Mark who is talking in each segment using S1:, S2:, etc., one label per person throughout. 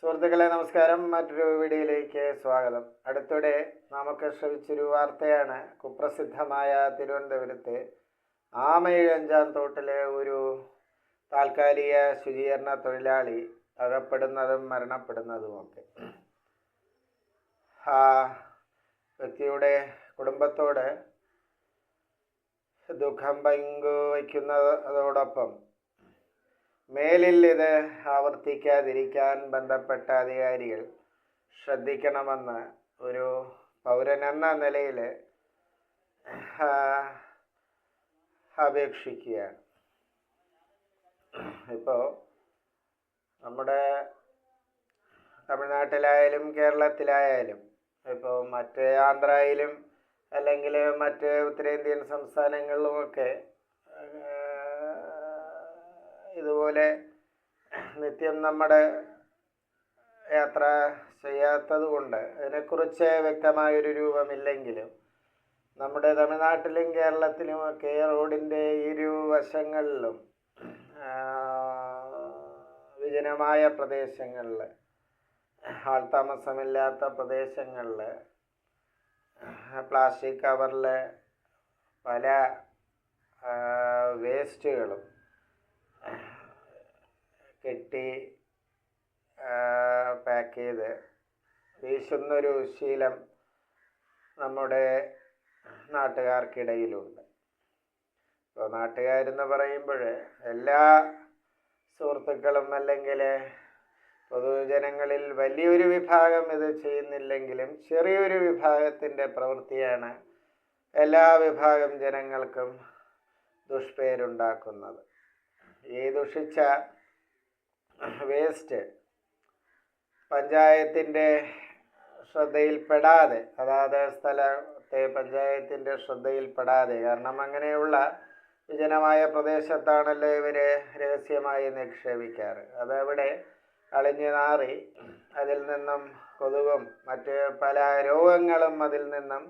S1: സുഹൃത്തുക്കളെ നമസ്കാരം. മറ്റൊരു വീഡിയോയിലേക്ക് സ്വാഗതം. അടുത്തിടെ നമുക്ക് ശ്രവിച്ചൊരു വാർത്തയാണ്. കുപ്രസിദ്ധമായ തിരുവനന്തപുരത്തെ ആമയിഴഞ്ചാൻ തോട്ടിലെ ഒരു താൽക്കാലിക ശുചീകരണ തൊഴിലാളി അകപ്പെടുന്നതും മരണപ്പെടുന്നതുമൊക്കെ. ആ വ്യക്തിയുടെ കുടുംബത്തോട് ദുഃഖം പങ്കുവയ്ക്കുന്നതോടൊപ്പം മേലിൽ ഇത് ആവർത്തിക്കാതിരിക്കാൻ ബന്ധപ്പെട്ട അധികാരികൾ ശ്രദ്ധിക്കണമെന്ന് ഒരു പൗരനെന്ന നിലയിൽ അപേക്ഷിക്കുകയാണ്. ഇപ്പോൾ നമ്മുടെ തമിഴ്നാട്ടിലായാലും കേരളത്തിലായാലും ഇപ്പോൾ മറ്റ് ആന്ധ്രയിലും അല്ലെങ്കിൽ മറ്റ് ഉത്തരേന്ത്യൻ സംസ്ഥാനങ്ങളിലുമൊക്കെ ഇതുപോലെ നിത്യം നമ്മുടെ യാത്ര ചെയ്യാത്തത് കൊണ്ട് അതിനെക്കുറിച്ച് വ്യക്തമായൊരു രൂപമില്ലെങ്കിലും നമ്മുടെ തമിഴ്നാട്ടിലും കേരളത്തിലുമൊക്കെ റോഡിൻ്റെ ഇരുവശങ്ങളിലും വിജനമായ പ്രദേശങ്ങളിൽ, ആൾതാമസമില്ലാത്ത പ്രദേശങ്ങളിൽ പ്ലാസ്റ്റിക് കവറിൽ പല വേസ്റ്റുകളും കെട്ടി പാക്ക് ചെയ്ത് വീശുന്നൊരു ശീലം നമ്മുടെ നാട്ടുകാർക്കിടയിലുണ്ട്. ഇപ്പോൾ നാട്ടുകാരെന്ന് പറയുമ്പോൾ എല്ലാ സുഹൃത്തുക്കളും അല്ലെങ്കിൽ പൊതുജനങ്ങളിൽ വലിയൊരു വിഭാഗം ഇത് ചെയ്യുന്നില്ലെങ്കിലും ചെറിയൊരു വിഭാഗത്തിൻ്റെ പ്രവൃത്തിയാണ് എല്ലാ വിഭാഗം ജനങ്ങൾക്കും ദുഷ്പേരുണ്ടാക്കുന്നത്. ഈ ദുഷിച്ച വേസ്റ്റ് പഞ്ചായത്തിൻ്റെ ശ്രദ്ധയിൽപ്പെടാതെ, അതാത് സ്ഥലത്തെ പഞ്ചായത്തിൻ്റെ ശ്രദ്ധയിൽപ്പെടാതെ, കാരണം അങ്ങനെയുള്ള വിജനമായ പ്രദേശത്താണല്ലോ ഇവർ രഹസ്യമായി നിക്ഷേപിക്കാറ്. അതവിടെ അളിഞ്ഞു നാറി അതിൽ നിന്നും കൊതുകും മറ്റ് പല രോഗങ്ങളും അതിൽ നിന്നും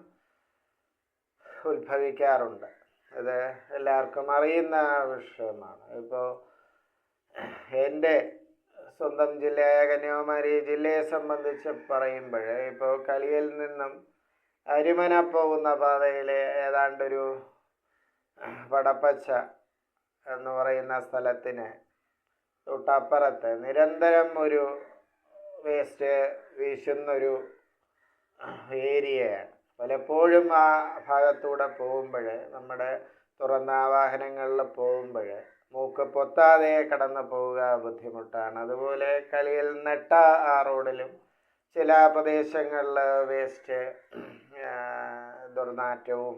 S1: ഉത്ഭവിക്കാറുണ്ട്. ഇത് എല്ലാവർക്കും അറിയുന്ന വിഷയമാണ്. ഇപ്പോൾ എൻ്റെ സ്വന്തം ജില്ലയായ കന്യാകുമാരി ജില്ലയെ സംബന്ധിച്ച് പറയുമ്പോൾ ഇപ്പോൾ കളിയിൽ നിന്നും അരിമന പോകുന്ന പാതയിൽ ഏതാണ്ടൊരു പടപ്പച്ച എന്ന് പറയുന്ന സ്ഥലത്തിന് തൊട്ടപ്പുറത്ത് നിരന്തരം ഒരു വേസ്റ്റ് വീശുന്നൊരു ഏരിയയാണ്. പലപ്പോഴും ആ ഭാഗത്തൂടെ പോകുമ്പോൾ, നമ്മുടെ തുറന്ന വാഹനങ്ങളിൽ പോകുമ്പോൾ മൂക്ക് പൊത്താതെ കടന്നു പോവുക ബുദ്ധിമുട്ടാണ്. അതുപോലെ കളിയിൽ നെട്ട ആ റോഡിലും ചില പ്രദേശങ്ങളിൽ വേസ്റ്റ് ദുർനാറ്റവും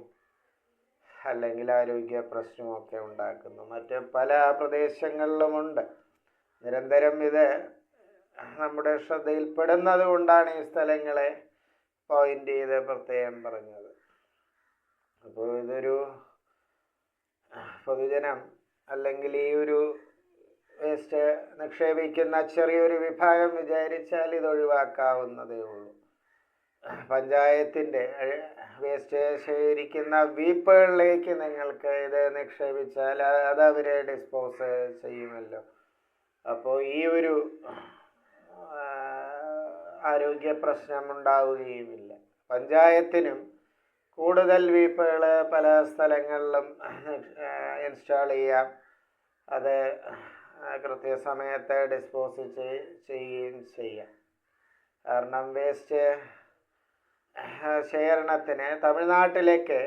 S1: അല്ലെങ്കിൽ ആരോഗ്യ പ്രശ്നമൊക്കെ ഉണ്ടാക്കുന്നു. മറ്റ് പല പ്രദേശങ്ങളിലുമുണ്ട്. നിരന്തരം ഇത് നമ്മുടെ ശ്രദ്ധയിൽപ്പെടുന്നത് കൊണ്ടാണ് ഈ സ്ഥലങ്ങളെ പോയിന്റ് ചെയ്ത് പ്രത്യേകം പറഞ്ഞത്. അപ്പോൾ ഇതൊരു പൊതുജനം അല്ലെങ്കിൽ ഈ ഒരു വേസ്റ്റ് നിക്ഷേപിക്കുന്ന ചെറിയൊരു വിഭാഗം വിചാരിച്ചാൽ ഇത് ഒഴിവാക്കാവുന്നതേ ഉള്ളൂ. പഞ്ചായത്തിൻ്റെ വേസ്റ്റ് ശേഖരിക്കുന്ന വീപ്പുകളിലേക്ക് നിങ്ങൾക്ക് ഇത് നിക്ഷേപിച്ചാൽ അത് അവർ ഡിസ്പോസ് ചെയ്യുമല്ലോ. അപ്പോൾ ഈ ഒരു ആരോഗ്യ പ്രശ്നമുണ്ടാവുകയുമില്ല. പഞ്ചായത്തിനും കൂടുതൽ വീപ്പുകൾ പല സ്ഥലങ്ങളിലും ഇൻസ്റ്റാൾ ചെയ്യാം. അത് കൃത്യസമയത്ത് ഡിസ്പോസ് ചെയ്യുകയും ചെയ്യാം. കാരണം വേസ്റ്റ് ശേഖരണത്തിന് തമിഴ്നാട്ടിലേക്ക്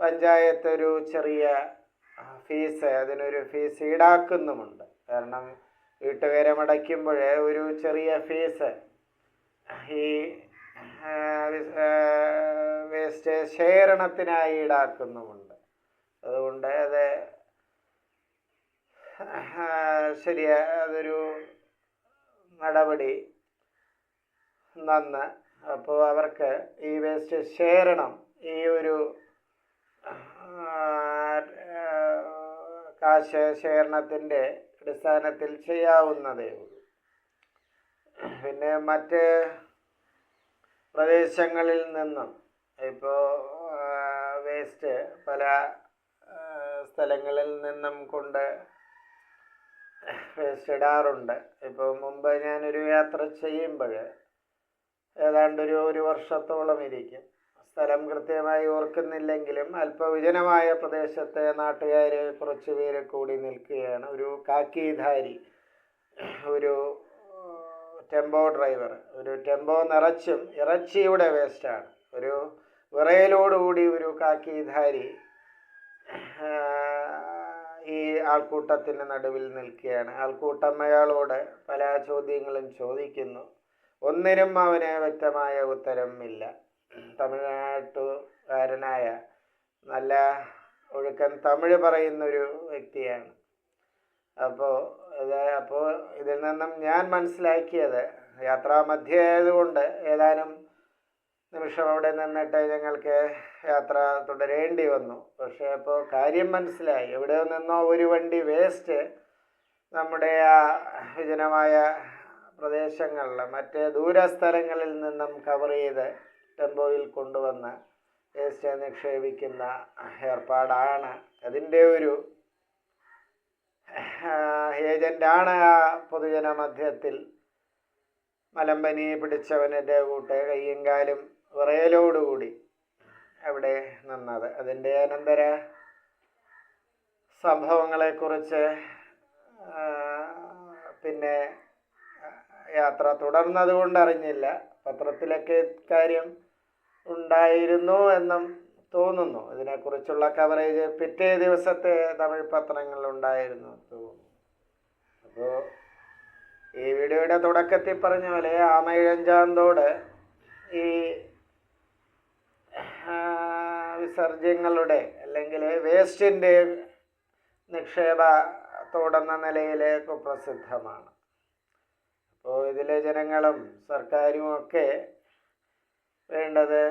S1: പഞ്ചായത്ത് ഒരു ചെറിയ ഫീസ്, അതിനൊരു ഫീസ് ഈടാക്കുന്നുമുണ്ട്. കാരണം വീട്ടുകാരമടയ്ക്കുമ്പോൾ ഒരു ചെറിയ ഫീസ് ഈ വേസ്റ്റ് ശേഖരണത്തിനായി ഈടാക്കുന്നുമുണ്ട്. അതുകൊണ്ട് അത് അതൊരു നടപടി നന്ന്. അപ്പോൾ അവർക്ക് ഈ വേസ്റ്റ് ശേഖരണം ഈ ഒരു കാശ് ശേഖരണത്തിൻ്റെ അടിസ്ഥാനത്തിൽ ചെയ്യാവുന്നതേ ഉള്ളൂ. പിന്നെ മറ്റ് പ്രദേശങ്ങളിൽ നിന്നും ഇപ്പോൾ വേസ്റ്റ് പല സ്ഥലങ്ങളിൽ നിന്നും കൊണ്ട് വേസ്റ്റ് ഇടാറുണ്ട്. ഇപ്പോൾ മുമ്പ് ഞാനൊരു യാത്ര ചെയ്യുമ്പോൾ ഏതാണ്ടൊരു വർഷത്തോളം ഇരിക്കും. സ്ഥലം കൃത്യമായി ഓർക്കുന്നില്ലെങ്കിലും അല്പവിജനമായ പ്രദേശത്തെ നാട്ടുകാർ കുറച്ച് പേര് കൂടി നിൽക്കുകയാണ്. ഒരു കാക്കിധാരി, ഒരു ടെമ്പോ ഡ്രൈവർ, ഒരു ടെമ്പോ നിറച്ചും ഇറച്ചിയുടെ വേസ്റ്റാണ്, ഒരു വിറയലോടുകൂടി ഒരു കാക്കിധാരി ഈ ആൾക്കൂട്ടത്തിന് നടുവിൽ നിൽക്കുകയാണ്. ആൾക്കൂട്ടം അയാളോട് പല ചോദ്യങ്ങളും ചോദിക്കുന്നു. ഒന്നിനും അവന് വ്യക്തമായ ഉത്തരം ഇല്ല. തമിഴ്നാട്ടുകാരനായ നല്ല ഒഴുക്കൻ തമിഴ് പറയുന്നൊരു വ്യക്തിയാണ്. അപ്പോൾ ഇതിൽ നിന്നും ഞാൻ മനസ്സിലാക്കിയത്, യാത്രാമധ്യേ ആയതുകൊണ്ട് ഏതാനും നിമിഷം അവിടെ നിന്നിട്ട് ഞങ്ങൾക്ക് യാത്ര തുടരേണ്ടി വന്നു. പക്ഷേ അപ്പോൾ കാര്യം മനസ്സിലായി. എവിടെ നിന്നോ ഒരു വണ്ടി വേസ്റ്റ് നമ്മുടെ ആ വിജനമായ പ്രദേശങ്ങളിൽ മറ്റ് ദൂരസ്ഥലങ്ങളിൽ നിന്നും കവർ ചെയ്ത് ടെമ്പോയിൽ കൊണ്ടുവന്ന് വേസ്റ്റ് നിക്ഷേപിക്കുന്ന ഏർപ്പാടാണ്. അതിൻ്റെ ഒരു ഏജൻ്റാണ് ആ പൊതുജന മധ്യത്തിൽ മലമ്പനി പിടിച്ചവൻ്റെ കൂട്ട് കയ്യും കാലും വിറയലോടുകൂടി അവിടെ നിന്നത്. അതിൻ്റെ അനന്തര സംഭവങ്ങളെക്കുറിച്ച് പിന്നെ യാത്ര തുടർന്നതുകൊണ്ട് അറിഞ്ഞില്ല. പത്രത്തിലൊക്കെ കാര്യം ഉണ്ടായിരുന്നു എന്നും തോന്നുന്നു. ഇതിനെക്കുറിച്ചുള്ള കവറേജ് പിറ്റേ ദിവസത്തെ തമിഴ് പത്രങ്ങളിലുണ്ടായിരുന്നു തോന്നുന്നു. അപ്പോൾ ഈ വീഡിയോയുടെ തുടക്കത്തിൽ പറഞ്ഞ പോലെ ആമയിഴഞ്ചാന്തോട് ഈ വിസർജ്യങ്ങളുടെ അല്ലെങ്കിൽ വേസ്റ്റിൻ്റെ നിക്ഷേപ തോടെന്ന നിലയിൽ കുപ്രസിദ്ധമാണ്. അപ്പോൾ ഇതിലെ ജനങ്ങളും സർക്കാരും ഒക്കെ വേണ്ടത്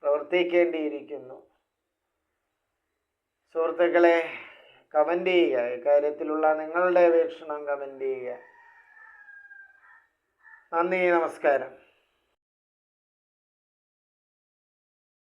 S1: പ്രവർത്തിക്കേണ്ടിയിരിക്കുന്നു. സുഹൃത്തുക്കളെ, കമൻ്റ് ചെയ്യുക. ഇക്കാര്യത്തിലുള്ള നിങ്ങളുടെ വീക്ഷണം കമൻ്റ് ചെയ്യുക. നന്ദി, നമസ്കാരം.